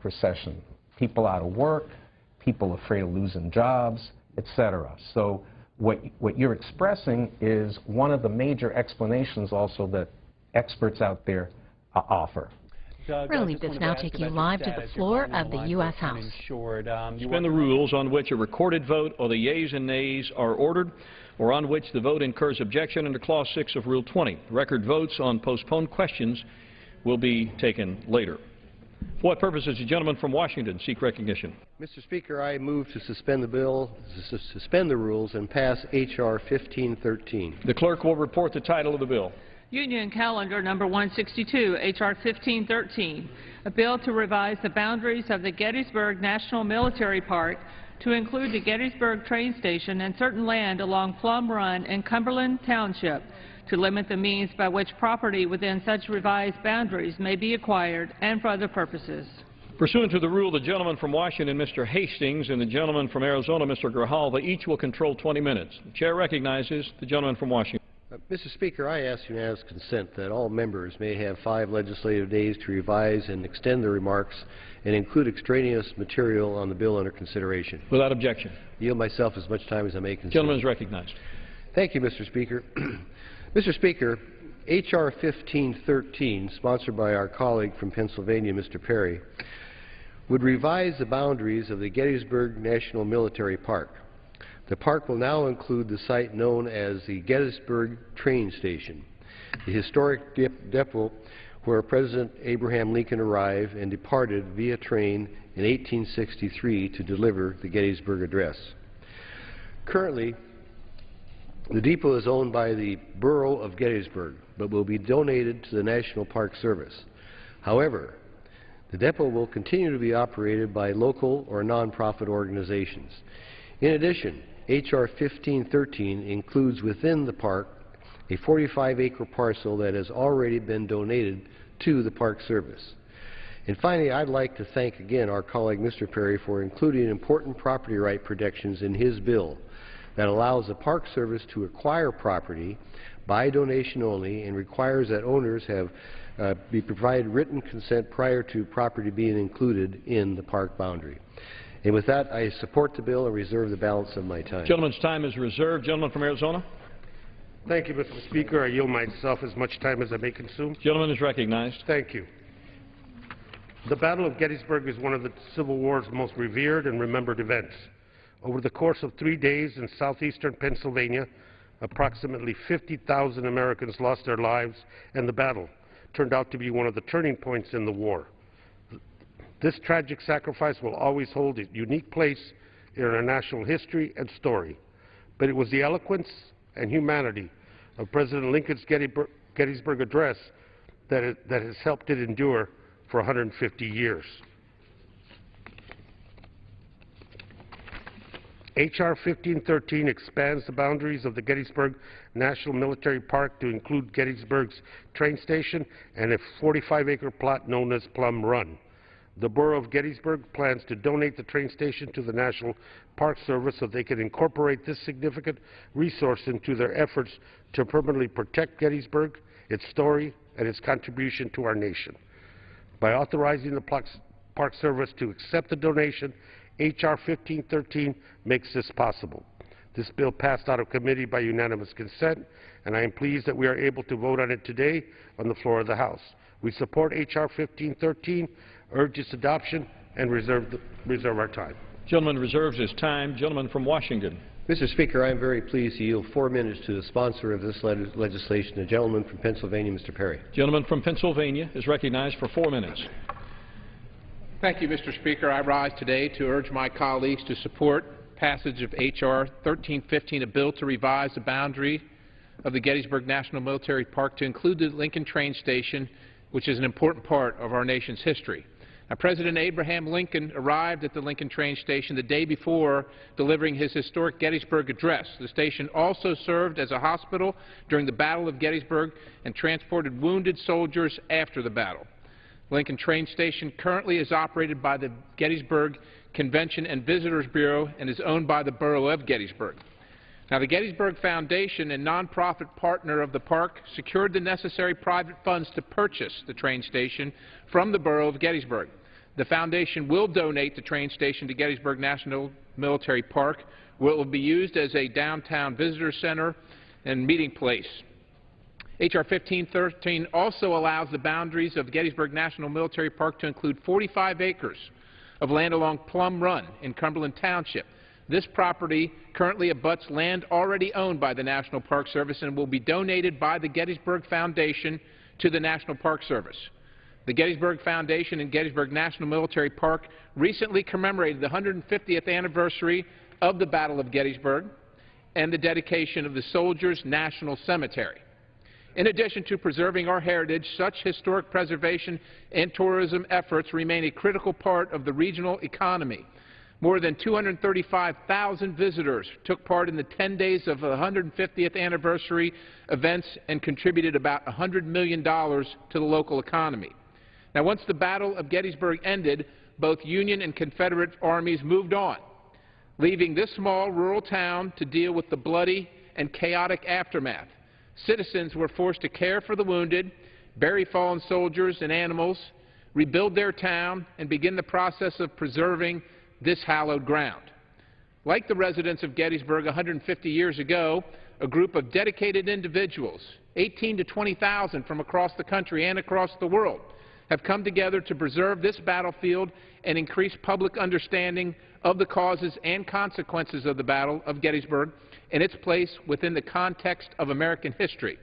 recession. People out of work, people afraid of losing jobs, etc. So what you're expressing is one of the major explanations also that experts out there offer. Doug, we're going to leave this now, taking you live to the floor of the U.S. House. Suspend the rules on which a recorded vote or the yeas and nays are ordered, or on which the vote incurs objection under Clause 6 of Rule 20. Record votes on postponed questions will be taken later. For what purpose does the gentleman from Washington seek recognition? Mr. Speaker, I move to suspend the bill, suspend the rules, and pass H.R. 1513. The clerk will report the title of the bill. Union Calendar Number 162, H.R. 1513, a bill to revise the boundaries of the Gettysburg National Military Park to include the Gettysburg train station and certain land along Plum Run in Cumberland Township, to limit the means by which property within such revised boundaries may be acquired and for other purposes. Pursuant to the rule, the gentleman from Washington, Mr. Hastings, and the gentleman from Arizona, Mr. Grijalva, each will control 20 minutes. The chair recognizes the gentleman from Washington. Mr. Speaker, I ask unanimous consent that all members may have 5 legislative days to revise and extend their remarks and include extraneous material on the bill under consideration. Without objection. I yield myself as much time as I may consume. Gentleman is recognized. Thank you, Mr. Speaker. Mr. Speaker, H.R. 1513, sponsored by our colleague from Pennsylvania, Mr. Perry, would revise the boundaries of the Gettysburg National Military Park. The park will now include the site known as the Gettysburg Train Station, the historic depot where President Abraham Lincoln arrived and departed via train in 1863 to deliver the Gettysburg Address. Currently, the depot is owned by the Borough of Gettysburg, but will be donated to the National Park Service. However, the depot will continue to be operated by local or nonprofit organizations. In addition, H.R. 1513 includes within the park a 45-acre parcel that has already been donated to the Park Service. And finally, I'd like to thank again our colleague Mr. Perry for including important property right protections in his bill that allows the Park Service to acquire property by donation only and requires that owners be provided written consent prior to property being included in the park boundary. And with that, I support the bill and reserve the balance of my time. Gentleman's time is reserved. Gentleman from Arizona. Thank you, Mr. Speaker. I yield myself as much time as I may consume. Gentleman is recognized. Thank you. The Battle of Gettysburg is one of the Civil War's most revered and remembered events. Over the course of 3 days in southeastern Pennsylvania, approximately 50,000 Americans lost their lives, and the battle turned out to be one of the turning points in the war. This tragic sacrifice will always hold a unique place in our national history and story, but it was the eloquence and humanity of President Lincoln's Gettysburg Address that has helped it endure for 150 years. H.R. 1513 expands the boundaries of the Gettysburg National Military Park to include Gettysburg's train station and a 45-acre plot known as Plum Run. The Borough of Gettysburg plans to donate the train station to the National Park Service so they can incorporate this significant resource into their efforts to permanently protect Gettysburg, its story, and its contribution to our nation. By authorizing the Park Service to accept the donation, H.R. 1513 makes this possible. This bill passed out of committee by unanimous consent, and I am pleased that we are able to vote on it today on the floor of the House. We support H.R. 1513, urge its adoption, and reserve our time. Gentleman reserves his time. Gentleman from Washington. Mr. Speaker, I am very pleased to yield 4 minutes to the sponsor of this legislation, the gentleman from Pennsylvania, Mr. Perry. Gentleman from Pennsylvania is recognized for 4 minutes. Thank you, Mr. Speaker. I rise today to urge my colleagues to support passage of H.R. 1315, a bill to revise the boundary of the Gettysburg National Military Park to include the Lincoln train station, which is an important part of our nation's history. Now, President Abraham Lincoln arrived at the Lincoln train station the day before delivering his historic Gettysburg Address. The station also served as a hospital during the Battle of Gettysburg and transported wounded soldiers after the battle. Lincoln train station currently is operated by the Gettysburg Convention and Visitors Bureau and is owned by the Borough of Gettysburg. Now, the Gettysburg Foundation, a nonprofit partner of the park, secured the necessary private funds to purchase the train station from the Borough of Gettysburg. The foundation will donate the train station to Gettysburg National Military Park, where it will be used as a downtown visitor center and meeting place. H.R. 1513 also allows the boundaries of Gettysburg National Military Park to include 45 acres of land along Plum Run in Cumberland Township. This property currently abuts land already owned by the National Park Service and will be donated by the Gettysburg Foundation to the National Park Service. The Gettysburg Foundation and Gettysburg National Military Park recently commemorated the 150th anniversary of the Battle of Gettysburg and the dedication of the Soldiers' National Cemetery. In addition to preserving our heritage, such historic preservation and tourism efforts remain a critical part of the regional economy. More than 235,000 visitors took part in the 10 days of the 150th anniversary events and contributed about $100 million to the local economy. Now, once the Battle of Gettysburg ended, both Union and Confederate armies moved on, leaving this small rural town to deal with the bloody and chaotic aftermath. Citizens were forced to care for the wounded, bury fallen soldiers and animals, rebuild their town, and begin the process of preserving this hallowed ground. Like the residents of Gettysburg 150 years ago, a group of dedicated individuals, 18 to 20,000 from across the country and across the world, have come together to preserve this battlefield and increase public understanding of the causes and consequences of the Battle of Gettysburg and its place within the context of American history.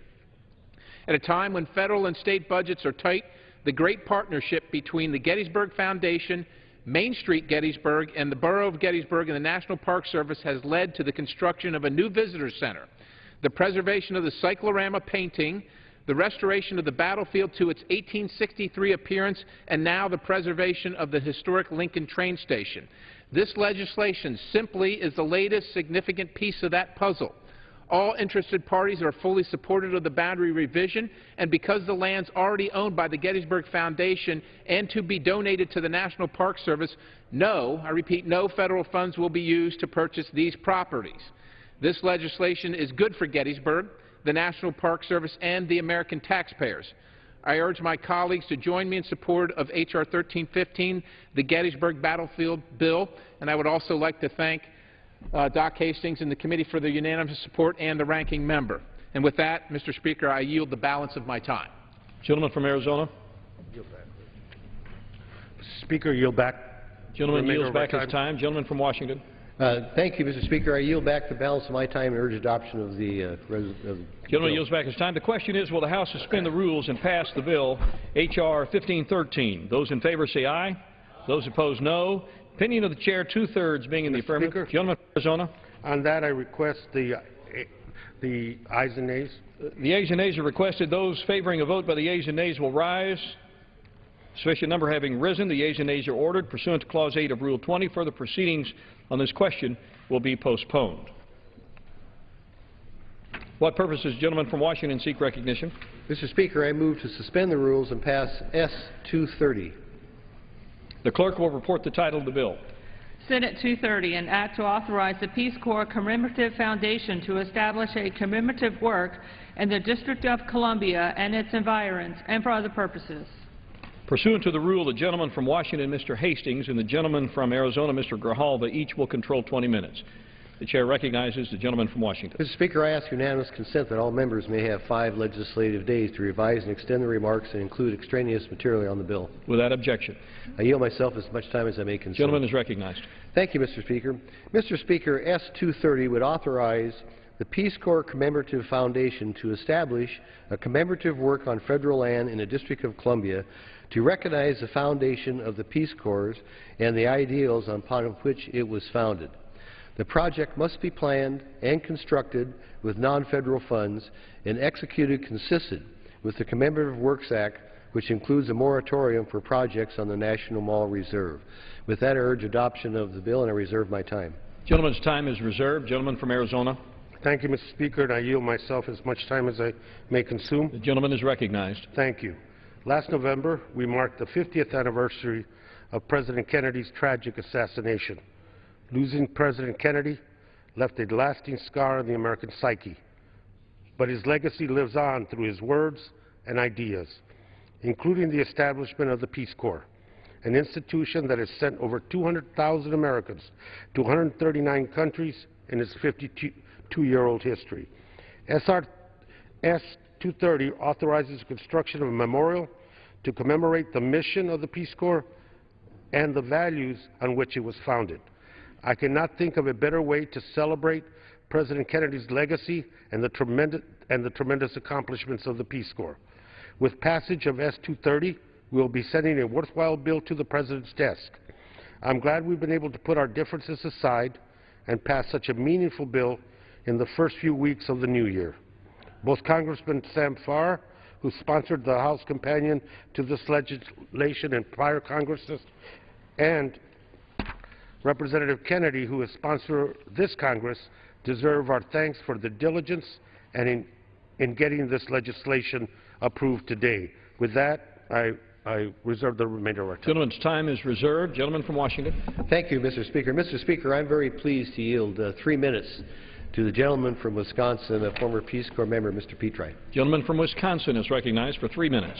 At a time when federal and state budgets are tight, the great partnership between the Gettysburg Foundation, Main Street Gettysburg, and the Borough of Gettysburg and the National Park Service has led to the construction of a new visitor center, the preservation of the cyclorama painting, the restoration of the battlefield to its 1863 appearance, and now the preservation of the historic Lincoln train station. This legislation simply is the latest significant piece of that puzzle. All interested parties are fully supportive of the boundary revision, and because the land's already owned by the Gettysburg Foundation and to be donated to the National Park Service, no, I repeat, no federal funds will be used to purchase these properties. This legislation is good for Gettysburg, the National Park Service, and the American taxpayers. I urge my colleagues to join me in support of H.R. 1315, the Gettysburg Battlefield Bill, and I would also like to thank Doc Hastings and the committee for their unanimous support and the ranking member. And with that, Mr. Speaker, I yield the balance of my time. Gentleman from Arizona. Mr. Speaker, yield back. Gentleman yields back his time. Gentleman from Washington. Thank you, Mr. Speaker. I yield back the balance of my time and urge adoption of the Gentleman yields back his time. The question is, will the House suspend the rules and pass the bill, H.R. 1513? Those in favor say aye. Those opposed, no. Opinion of the chair, two-thirds being in the affirmative. Speaker, Gentleman from Arizona. on that, I request the ayes and nays. The ayes and nays are requested. Those favoring a vote by the ayes and nays will rise. Sufficient number having risen, the yeas and nays are ordered. Pursuant to Clause 8 of Rule 20, further proceedings on this question will be postponed. What purpose does the gentleman from Washington seek recognition? Mr. Speaker, I move to suspend the rules and pass S. 230. The clerk will report the title of the bill. Senate 230, an act to authorize the Peace Corps Commemorative Foundation to establish a commemorative work in the District of Columbia and its environs and for other purposes. Pursuant to the rule, the gentleman from Washington, Mr. Hastings, and the gentleman from Arizona, Mr. Grijalva, each will control 20 minutes. The chair recognizes the gentleman from Washington. Mr. Speaker, I ask unanimous consent that all members may have 5 legislative days to revise and extend the remarks and include extraneous material on the bill. Without objection. I yield myself as much time as I may consume. Gentleman is recognized. Thank you, Mr. Speaker. Mr. Speaker, S. 230 would authorize the Peace Corps Commemorative Foundation to establish a commemorative work on federal land in the District of Columbia to recognize the foundation of the Peace Corps and the ideals upon which it was founded. The project must be planned and constructed with non-federal funds and executed consistent with the Commemorative Works Act, which includes a moratorium for projects on the National Mall Reserve. With that, I urge adoption of the bill, and I reserve my time. Gentleman's time is reserved. Gentleman from Arizona. Thank you, Mr. Speaker, and I yield myself as much time as I may consume. The gentleman is recognized. Thank you. Last November, we marked the 50th anniversary of President Kennedy's tragic assassination. Losing President Kennedy left a lasting scar on the American psyche, but his legacy lives on through his words and ideas, including the establishment of the Peace Corps. an institution that has sent over 200,000 Americans to 139 countries in its 52-year-old history. SR S-230 authorizes the construction of a memorial to commemorate the mission of the Peace Corps and the values on which it was founded. I cannot think of a better way to celebrate President Kennedy's legacy and the tremendous accomplishments of the Peace Corps. With passage of S-230, we will be sending a worthwhile bill to the President's desk. I'm glad we've been able to put our differences aside and pass such a meaningful bill in the first few weeks of the new year. Both Congressman Sam Farr, who sponsored the House companion to this legislation in prior Congresses, and Representative Kennedy, who is sponsor this Congress, deserve our thanks for the diligence and in getting this legislation approved today. With that, I reserve the remainder of our time. Gentleman's time is reserved. Gentleman from Washington. Thank you, Mr. Speaker. Mr. Speaker, I'm very pleased to yield 3 minutes to the gentleman from Wisconsin, a former Peace Corps member, Mr. Petri. Gentleman from Wisconsin is recognized for 3 minutes.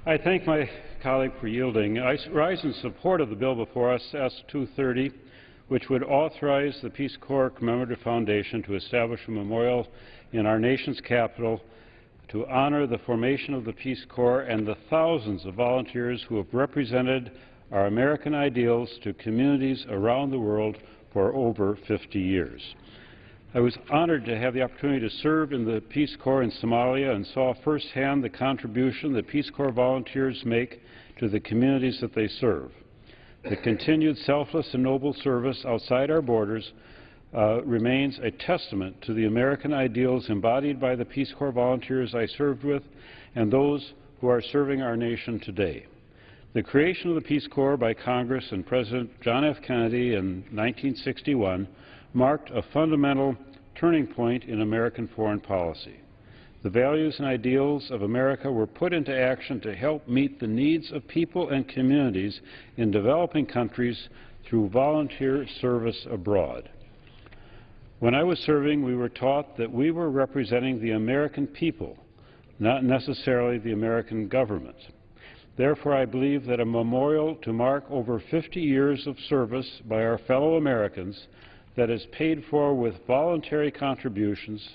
I thank my colleague for yielding. I rise in support of the bill before us, S-230, which would authorize the Peace Corps Commemorative Foundation to establish a memorial in our nation's capital to honor the formation of the Peace Corps and the thousands of volunteers who have represented our American ideals to communities around the world for over 50 years. I was honored to have the opportunity to serve in the Peace Corps in Somalia and saw firsthand the contribution that Peace Corps volunteers make to the communities that they serve. The continued selfless and noble service outside our borders remains a testament to the American ideals embodied by the Peace Corps volunteers I served with and those who are serving our nation today. The creation of the Peace Corps by Congress and President John F. Kennedy in 1961 marked a fundamental turning point in American foreign policy. The values and ideals of America were put into action to help meet the needs of people and communities in developing countries through volunteer service abroad. When I was serving, we were taught that we were representing the American people, not necessarily the American government. Therefore, I believe that a memorial to mark over 50 years of service by our fellow Americans that is paid for with voluntary contributions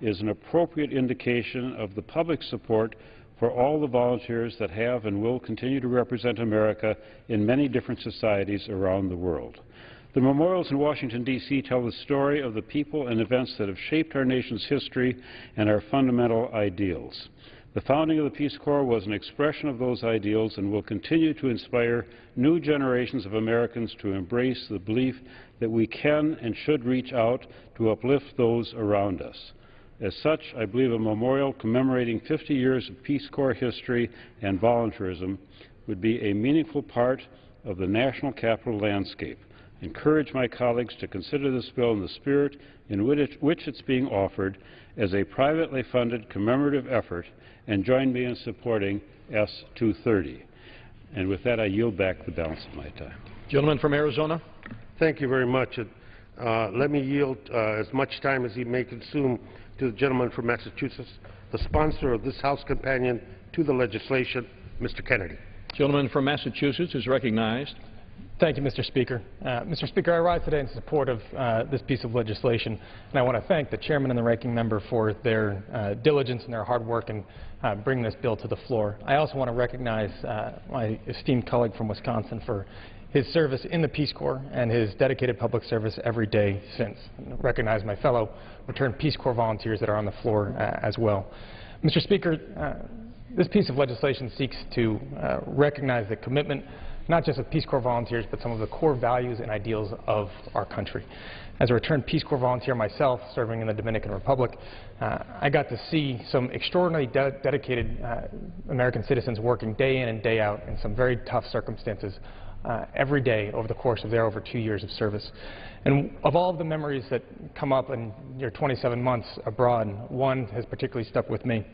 is an appropriate indication of the public support for all the volunteers that have and will continue to represent America in many different societies around the world. The memorials in Washington, D.C. tell the story of the people and events that have shaped our nation's history and our fundamental ideals. The founding of the Peace Corps was an expression of those ideals and will continue to inspire new generations of Americans to embrace the belief that we can and should reach out to uplift those around us. As such, I believe a memorial commemorating 50 years of Peace Corps history and volunteerism would be a meaningful part of the national capital landscape. I encourage my colleagues to consider this bill in the spirit in which it's being offered as a privately funded commemorative effort and join me in supporting S-230. And with that, I yield back the balance of my time. Gentleman from Arizona. Thank you very much. Let me yield as much time as he may consume to the gentleman from Massachusetts, the sponsor of this House companion to the legislation, Mr. Kennedy. Gentleman from Massachusetts is recognized. Thank you, Mr. Speaker. Mr. Speaker, I rise today in support of this piece of legislation, and I want to thank the chairman and the ranking member for their diligence and their hard work in bringing this bill to the floor. I also want to recognize my esteemed colleague from Wisconsin for his service in the Peace Corps and his dedicated public service every day since. And recognize my fellow returned Peace Corps volunteers that are on the floor as well. Mr. Speaker, this piece of legislation seeks to recognize the commitment not just of Peace Corps volunteers, but some of the core values and ideals of our country. As a returned Peace Corps volunteer myself, serving in the Dominican Republic, I got to see some extraordinarily dedicated American citizens working day in and day out in some very tough circumstances every day over the course of their over 2 years of service. And of all of the memories that come up in your 27 months abroad, one has particularly stuck with me.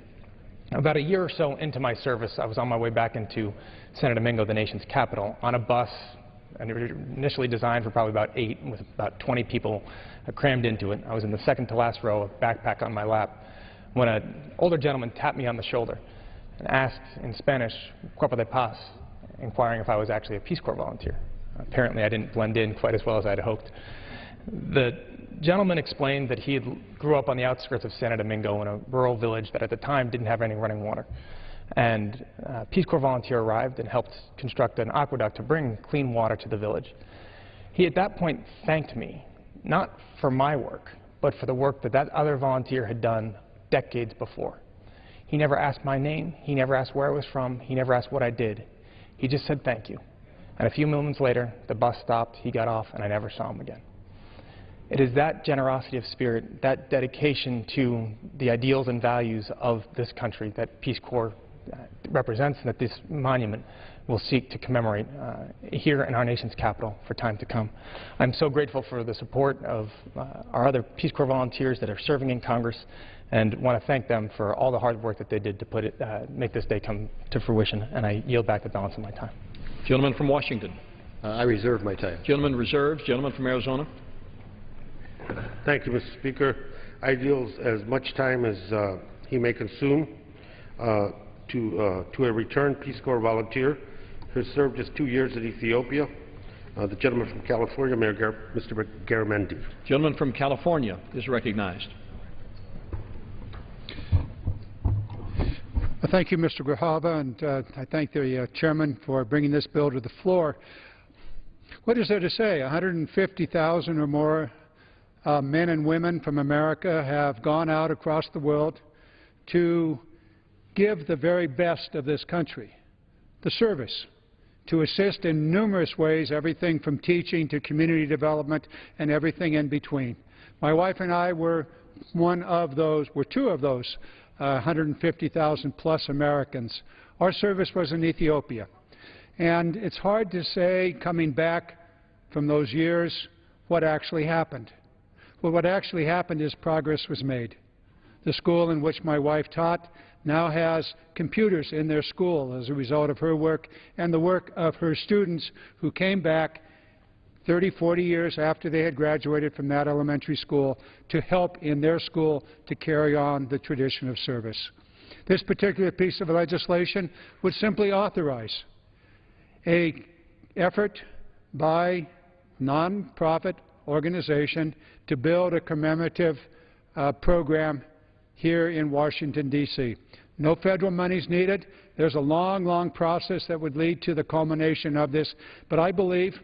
About a year or so into my service, I was on my way back into Santo Domingo, the nation's capital, on a bus initially designed for probably about 8, with about 20 people crammed into it. I was in the second to last row, a backpack on my lap, when an older gentleman tapped me on the shoulder and asked in Spanish, "Cuerpo de paz?" inquiring if I was actually a Peace Corps volunteer. Apparently, I didn't blend in quite as well as I had hoped. The gentleman explained that he grew up on the outskirts of Santo Domingo in a rural village that at the time didn't have any running water. And a Peace Corps volunteer arrived and helped construct an aqueduct to bring clean water to the village. He at that point thanked me, not for my work, but for the work that that other volunteer had done decades before. He never asked my name, he never asked where I was from, he never asked what I did. He just said thank you. And a few moments later, the bus stopped, he got off, and I never saw him again. It is that generosity of spirit, that dedication to the ideals and values of this country that Peace Corps represents and that this monument will seek to commemorate here in our nation's capital for time to come. I'm so grateful for the support of our other Peace Corps volunteers that are serving in Congress, and want to thank them for all the hard work that they did to put it, make this day come to fruition, and I yield back the balance of my time. Gentleman from Washington. I reserve my time. Gentleman reserves. Gentleman from Arizona. Thank you, Mr. Speaker. I yield as much time as he may consume to a returned Peace Corps volunteer who served just 2 years in Ethiopia. The gentleman from California, Mr. Garamendi. Gentleman from California is recognized. Thank you, Mr. Grijalva, and I thank the chairman for bringing this bill to the floor. What is there to say? 150,000 or more men and women from America have gone out across the world to give the very best of this country, the service, to assist in numerous ways, everything from teaching to community development and everything in between. My wife and I were two of those 150,000 plus Americans. Our service was in Ethiopia. And it's hard to say, coming back from those years, what actually happened. Well, what actually happened is progress was made. The school in which my wife taught now has computers in their school as a result of her work and the work of her students who came back 30, 40 years after they had graduated from that elementary school to help in their school to carry on the tradition of service. This particular piece of legislation would simply authorize an effort by nonprofit organization to build a commemorative program here in Washington, D.C. No federal money is needed. There's a long, long process that would lead to the culmination of this. But I believe,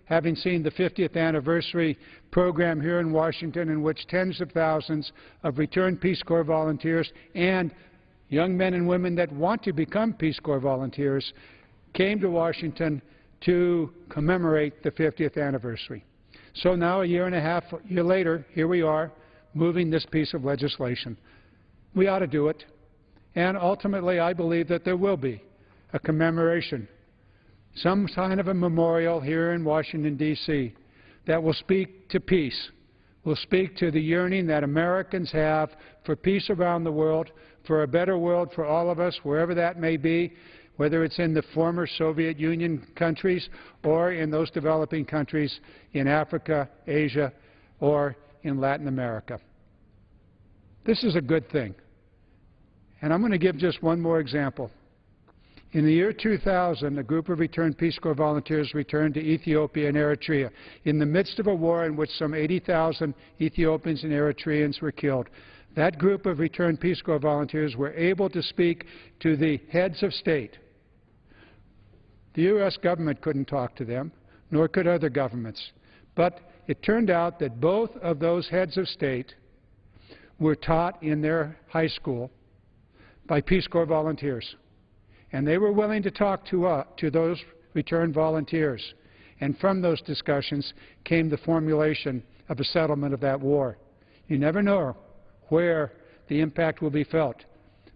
having seen the 50th anniversary program here in Washington, in which tens of thousands of returned Peace Corps volunteers and young men and women that want to become Peace Corps volunteers came to Washington to commemorate the 50th anniversary. So now, a year and a half later, here we are, moving this piece of legislation. We ought to do it. And ultimately, I believe that there will be a commemoration, some kind of a memorial here in Washington, D.C., that will speak to peace, will speak to the yearning that Americans have for peace around the world, for a better world for all of us, wherever that may be, whether it's in the former Soviet Union countries or in those developing countries in Africa, Asia, or in Latin America. This is a good thing. And I'm going to give just one more example. In the year 2000, a group of returned Peace Corps volunteers returned to Ethiopia and Eritrea in the midst of a war in which some 80,000 Ethiopians and Eritreans were killed. That group of returned Peace Corps volunteers were able to speak to the heads of state. The U.S. government couldn't talk to them, nor could other governments. But it turned out that both of those heads of state were taught in their high school by Peace Corps volunteers. And they were willing to talk to those returned volunteers. And from those discussions came the formulation of a settlement of that war. You never know where the impact will be felt.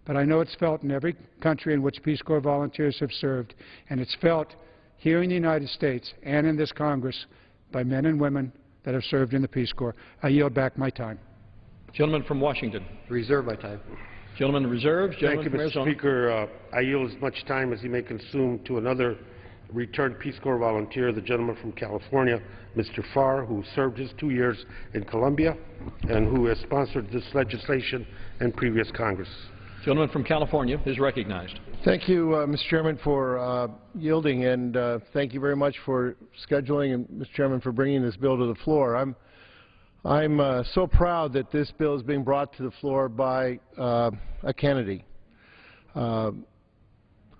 But I know it's felt in every country in which Peace Corps volunteers have served. And it's felt here in the United States and in this Congress by men and women that have served in the Peace Corps. I yield back my time. Gentleman from Washington. Reserve my time. Gentleman reserves. Thank you, Gentleman from Mr. Arizona. Speaker. I yield as much time as he may consume to another returned Peace Corps volunteer, the gentleman from California, Mr. Farr, who served his 2 years in Colombia and who has sponsored this legislation in previous Congress. Gentleman from California is recognized. Thank you, Mr. Chairman, for yielding, and thank you very much for scheduling, and Mr. Chairman, for bringing this bill to the floor. I'm so proud that this bill is being brought to the floor by a Kennedy.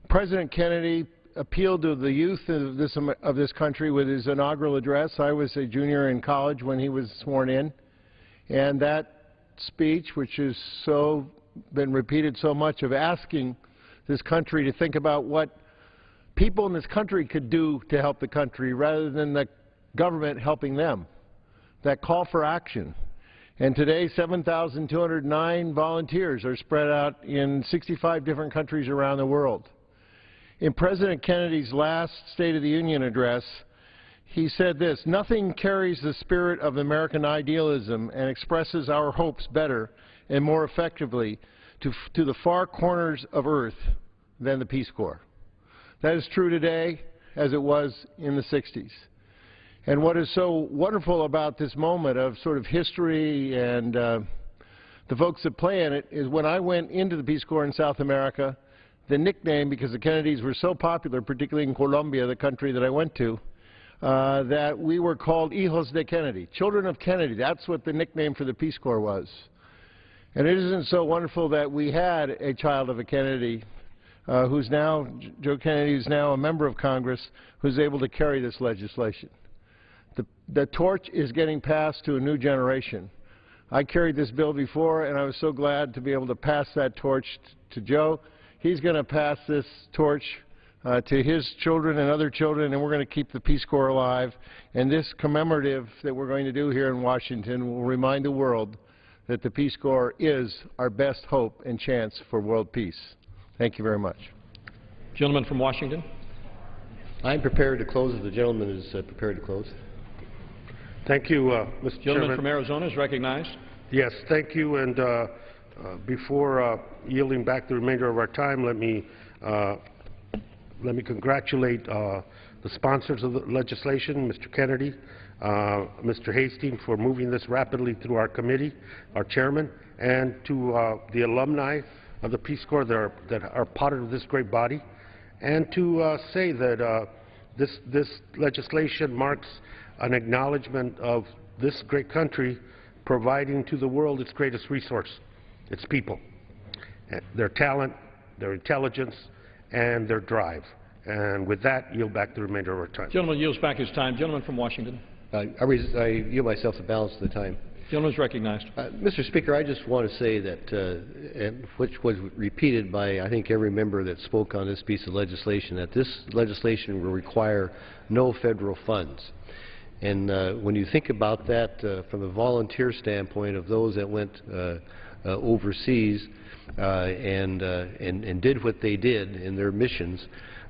President Kennedy appealed to the youth of this country with his inaugural address. I was a junior in college when he was sworn in, and that speech, which has been repeated so much, of asking this country to think about what people in this country could do to help the country rather than the government helping them, that call for action. And today, 7,209 volunteers are spread out in 65 different countries around the world. In President Kennedy's last State of the Union address, he said this: "Nothing carries the spirit of American idealism and expresses our hopes better and more effectively to the far corners of Earth than the Peace Corps." That is true today as it was in the 60s. And what is so wonderful about this moment of sort of history and the folks that play in it is when I went into the Peace Corps in South America, the nickname, because the Kennedys were so popular, particularly in Colombia, the country that I went to, that we were called Hijos de Kennedy, children of Kennedy. That's what the nickname for the Peace Corps was. And it isn't so wonderful that we had a child of a Kennedy who's now, Joe Kennedy, who's now a member of Congress, who's able to carry this legislation. The torch is getting passed to a new generation. I carried this bill before, and I was so glad to be able to pass that torch to Joe. He's going to pass this torch to his children and other children, and we're going to keep the Peace Corps alive. And this commemorative that we're going to do here in Washington will remind the world that the Peace Corps is our best hope and chance for world peace. Thank you very much. Gentleman from Washington. I'm prepared to close if the gentleman is prepared to close. Thank you, Mr. Gentleman Chairman. from Arizona is recognized. Yes, thank you. And before yielding back the remainder of our time, let me congratulate the sponsors of the legislation, Mr. Kennedy, Mr. Hastings, for moving this rapidly through our committee, our chairman, and to the alumni of the Peace Corps that are part of this great body, and to say that this legislation marks an acknowledgement of this great country providing to the world its greatest resource, its people, their talent, their intelligence, and their drive. And with that, yield back the remainder of our time. Gentleman yields back his time. Gentleman from Washington. I yield myself the balance of the time. Gentleman is recognized. Mr. Speaker, I just want to say that, which was repeated by, I think, every member that spoke on this piece of legislation, that this legislation will require no federal funds. And when you think about that from the volunteer standpoint of those that went overseas and did what they did in their missions,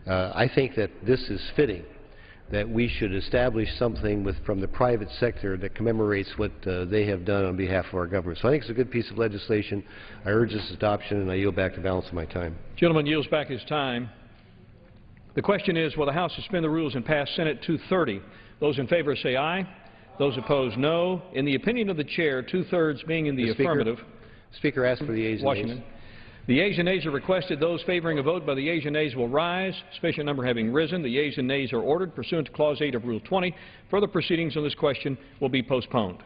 I think that this is fitting, that we should establish something from the private sector that commemorates what they have done on behalf of our government. So I think it's a good piece of legislation. I urge its adoption, and I yield back the balance of my time. Gentleman yields back his time. The question is, will the House suspend the rules and pass Senate 230? Those in favor say aye. Those opposed, no. In the opinion of the chair, two-thirds being in the affirmative. Speaker asks for the ayes and Washington. nays. The yeas and nays are requested. Those favoring a vote by the yeas and nays will rise. Sufficient number having risen, the yeas and nays are ordered pursuant to Clause 8 of Rule 20. Further proceedings on this question will be postponed.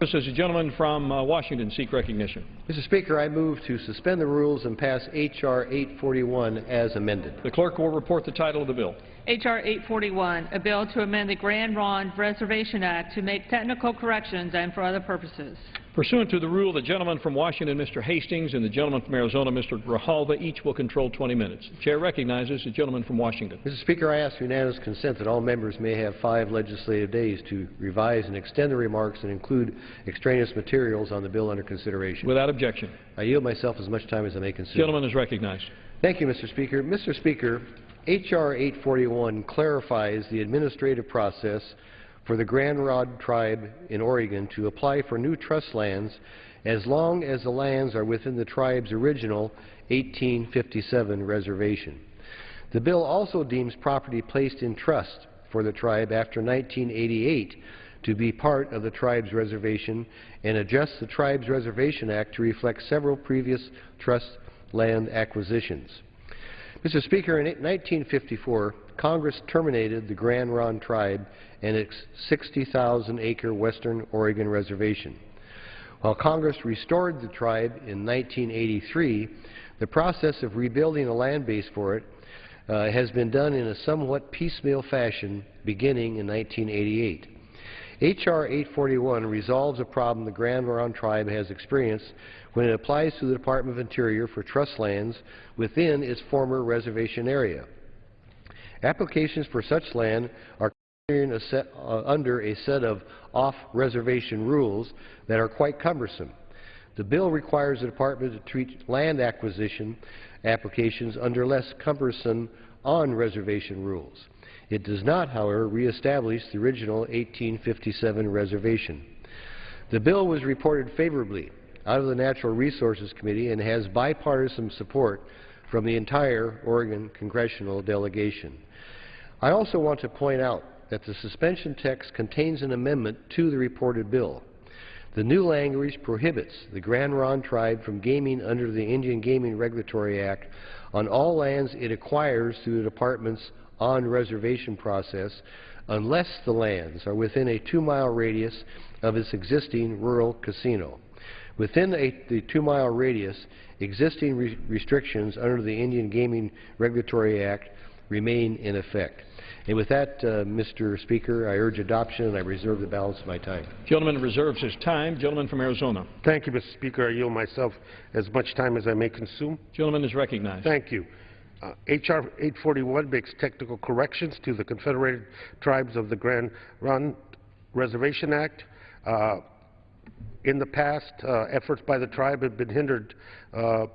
Does the gentleman from Washington seek recognition? Mr. Speaker, I move to suspend the rules and pass H.R. 841 as amended. The clerk will report the title of the bill. H.R. 841, a bill to amend the Grand Ronde Reservation Act to make technical corrections and for other purposes. Pursuant to the rule, the gentleman from Washington, Mr. Hastings, and the gentleman from Arizona, Mr. Grijalva, each will control 20 minutes. The chair recognizes the gentleman from Washington. Mr. Speaker, I ask unanimous consent that all members may have 5 legislative days to revise and extend the remarks and include extraneous materials on the bill under consideration. Without objection. I yield myself as much time as I may consume. The gentleman is recognized. Thank you, Mr. Speaker. Mr. Speaker, H.R. 841 clarifies the administrative process for the Grand Ronde tribe in Oregon to apply for new trust lands as long as the lands are within the tribe's original 1857 reservation. The bill also deems property placed in trust for the tribe after 1988 to be part of the tribe's reservation and adjust the Tribes Reservation Act to reflect several previous trust land acquisitions. Mr. Speaker, in 1954, Congress terminated the Grand Ronde Tribe and its 60,000-acre Western Oregon reservation. While Congress restored the tribe in 1983, the process of rebuilding a land base for it has been done in a somewhat piecemeal fashion beginning in 1988. H.R. 841 resolves a problem the Grand Ronde Tribe has experienced when it applies to the Department of Interior for trust lands within its former reservation area. Applications for such land are under a set of off-reservation rules that are quite cumbersome. The bill requires the Department to treat land acquisition applications under less cumbersome on-reservation rules. It does not, however, reestablish the original 1857 reservation. The bill was reported favorably out of the Natural Resources Committee and has bipartisan support from the entire Oregon congressional delegation. I also want to point out that the suspension text contains an amendment to the reported bill. The new language prohibits the Grand Ronde Tribe from gaming under the Indian Gaming Regulatory Act on all lands it acquires through the Department's on-reservation process unless the lands are within a 2-mile radius of its existing rural casino. Within the 2-mile radius, existing restrictions under the Indian Gaming Regulatory Act remain in effect. And with that, Mr. Speaker, I urge adoption and I reserve the balance of my time. Gentleman reserves his time. Gentleman from Arizona. Thank you, Mr. Speaker. I yield myself as much time as I may consume. Gentleman is recognized. Thank you. H.R. 841 makes technical corrections to the Confederated Tribes of the Grand Ronde Reservation Act. In the past, efforts by the tribe have been hindered in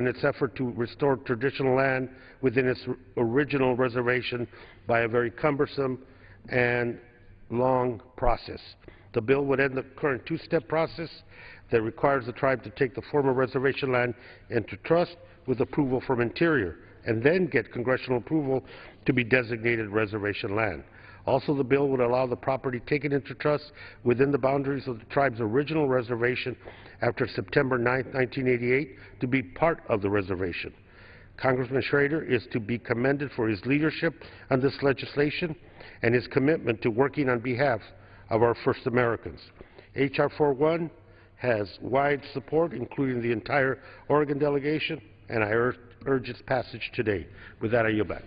its effort to restore traditional land within its original reservation by a very cumbersome and long process. The bill would end the current two-step process that requires the tribe to take the former reservation land into trust with approval from Interior and then get congressional approval to be designated reservation land. Also, the bill would allow the property taken into trust within the boundaries of the tribe's original reservation after September 9, 1988 to be part of the reservation. Congressman Schrader is to be commended for his leadership on this legislation and his commitment to working on behalf of our First Americans. H.R. 41 has wide support, including the entire Oregon delegation, and I urge its passage today. With that, I yield back.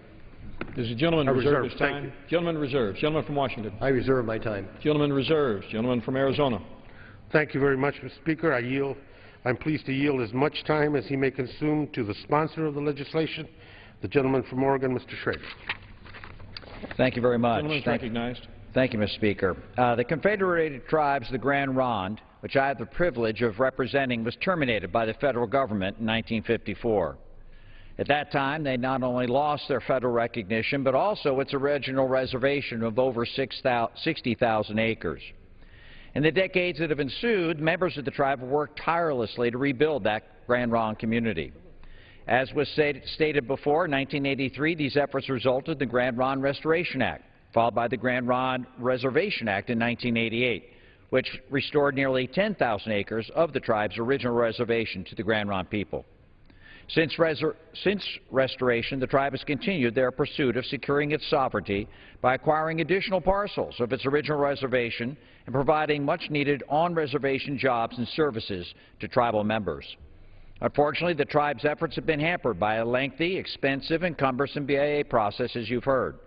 Does the gentleman reserve his time? Gentleman reserves. Gentleman from Washington. I reserve my time. Gentleman reserves. Gentleman from Arizona. Thank you very much, Mr. Speaker. I yield. I'm pleased to yield as much time as he may consume to the sponsor of the legislation, the gentleman from Oregon, Mr. Schrader. Thank you very much. Gentleman is recognized. Thank you, Mr. Speaker. The Confederated Tribes of the Grand Ronde, which I had the privilege of representing, was terminated by the federal government in 1954. At that time, they not only lost their federal recognition, but also its original reservation of over 60,000 acres. In the decades that have ensued, members of the tribe have worked tirelessly to rebuild that Grand Ronde community. As was stated before, in 1983, these efforts resulted in the Grand Ronde Restoration Act, followed by the Grand Ronde Reservation Act in 1988, which restored nearly 10,000 acres of the tribe's original reservation to the Grand Ronde people. Since restoration, the tribe has continued their pursuit of securing its sovereignty by acquiring additional parcels of its original reservation and providing much-needed on-reservation jobs and services to tribal members. Unfortunately, the tribe's efforts have been hampered by a lengthy, expensive, and cumbersome BIA process, as you've heard.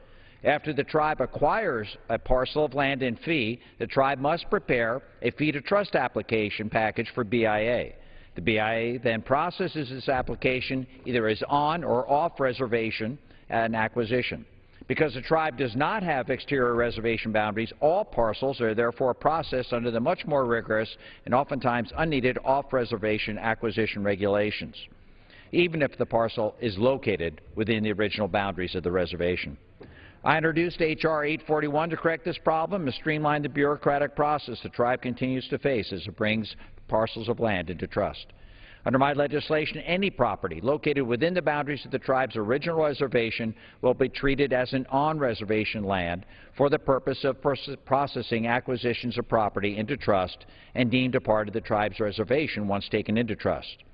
After the tribe acquires a parcel of land in fee, the tribe must prepare a fee-to-trust application package for BIA. The BIA then processes this application either as on or off reservation an acquisition. Because the tribe does not have exterior reservation boundaries, all parcels are therefore processed under the much more rigorous and oftentimes unneeded off-reservation acquisition regulations, even if the parcel is located within the original boundaries of the reservation. I introduced H.R. 841 to correct this problem and streamline the bureaucratic process the tribe continues to face as it brings parcels of land into trust. Under my legislation, any property located within the boundaries of the tribe's original reservation will be treated as an on-reservation land for the purpose of processing acquisitions of property into trust and deemed a part of the tribe's reservation once taken into trust.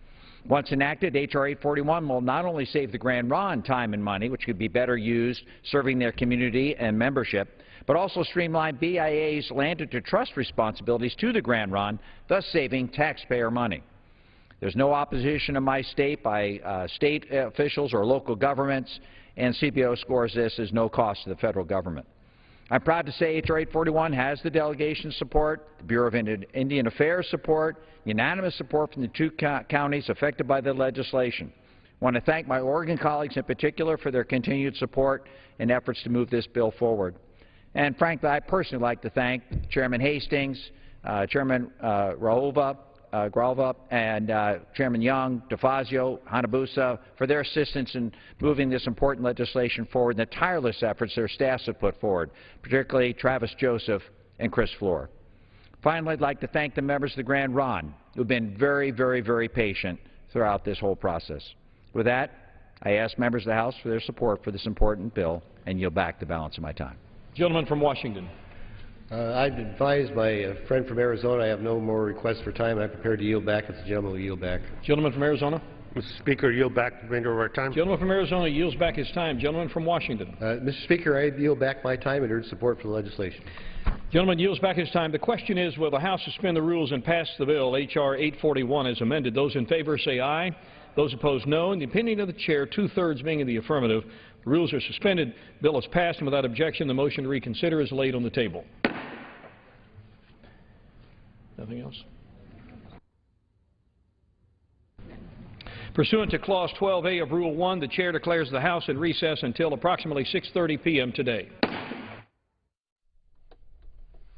Once enacted, H.R. 841 will not only save the Grand Ronde time and money, which could be better used serving their community and membership, but also streamline BIA's landed to trust responsibilities to the Grand Ronde, thus saving taxpayer money. There's no opposition in my state by state officials or local governments, and CBO scores this as no cost to the federal government. I'm proud to say H.R. 841 has the delegation's support, the Bureau of Indian Affairs support, unanimous support from the two counties affected by the legislation. I want to thank my Oregon colleagues in particular for their continued support and efforts to move this bill forward. And frankly, I personally like to thank Chairman Hastings, Chairman Gralva, and Chairman Young, DeFazio, Hanabusa for their assistance in moving this important legislation forward and the tireless efforts their staffs have put forward, particularly Travis Joseph and Chris Floor. Finally, I'd like to thank the members of the Grand Ronde who have been very, very, very patient throughout this whole process. With that, I ask members of the House for their support for this important bill and yield back the balance of my time. Gentleman from Washington. I've advised my friend from Arizona I have no more requests for time. I'm prepared to yield back if the gentleman will yield back. Gentleman from Arizona. Mr. Speaker, yield back the remainder of our time. Gentleman from Arizona yields back his time. Gentleman from Washington. Mr. Speaker, I yield back my time and urge support for the legislation. Gentleman yields back his time. The question is, will the House suspend the rules and pass the bill, H.R. 841, as amended? Those in favor say aye. Those opposed, no. In the opinion of the Chair, two-thirds being in the affirmative, the rules are suspended. The bill is passed, and without objection, the motion to reconsider is laid on the table. Nothing else? Pursuant to Clause 12A of Rule 1, the Chair declares the House in recess until approximately 6:30 p.m. today.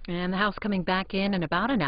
And the House coming back in about an hour.